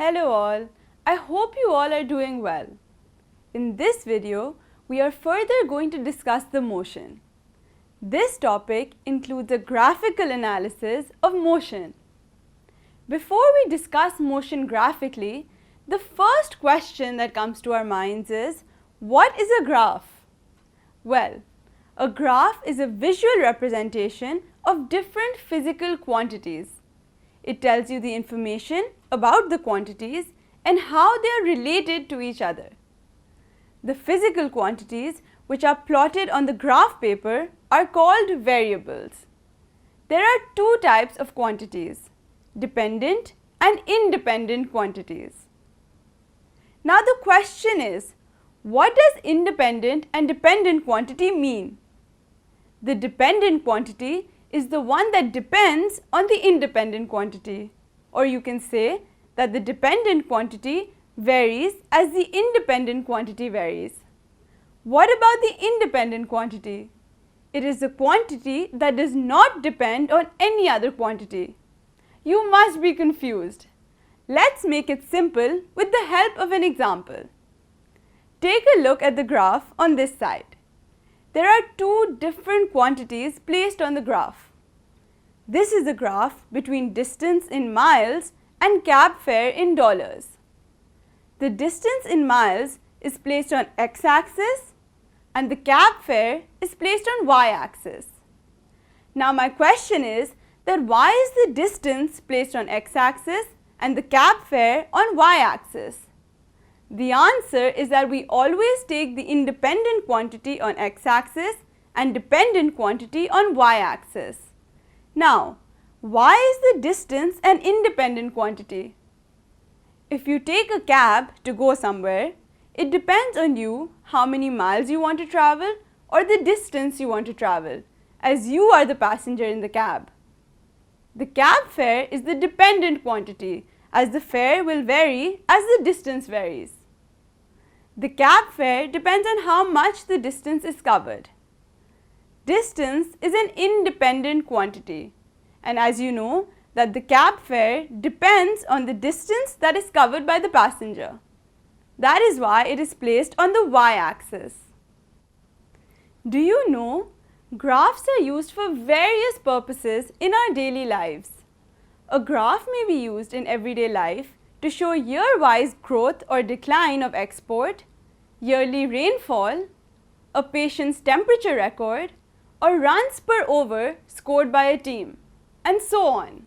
Hello all, I hope you all are doing well. In this video, we are further going to discuss the motion. This topic includes a graphical analysis of motion. Before we discuss motion graphically, the first question that comes to our minds is, what is a graph? Well, a graph is a visual representation of different physical quantities. It tells you the information about the quantities and how they are related to each other. The physical quantities which are plotted on the graph paper are called variables. There are two types of quantities, dependent and independent quantities. Now the question is, what does independent and dependent quantity mean? The dependent quantity is the one that depends on the independent quantity, or you can say that the dependent quantity varies as the independent quantity varies. What about the independent quantity? It is the quantity that does not depend on any other quantity. You must be confused. Let's make it simple with the help of an example. Take a look at the graph on this side. There are two different quantities placed on the graph. This is a graph between distance in miles and cab fare in dollars. The distance in miles is placed on x-axis and the cab fare is placed on y-axis. Now my question is that why is the distance placed on x-axis and the cab fare on y-axis? The answer is that we always take the independent quantity on x-axis and dependent quantity on y-axis. Now, why is the distance an independent quantity? If you take a cab to go somewhere, it depends on you how many miles you want to travel or the distance you want to travel, as you are the passenger in the cab. The cab fare is the dependent quantity, as the fare will vary as the distance varies. The cab fare depends on how much the distance is covered. Distance is an independent quantity, and as you know that the cab fare depends on the distance that is covered by the passenger. That is why it is placed on the y-axis. Do you know, graphs are used for various purposes in our daily lives. A graph may be used in everyday life to show year-wise growth or decline of export, yearly rainfall, a patient's temperature record, or runs per over scored by a team, and so on.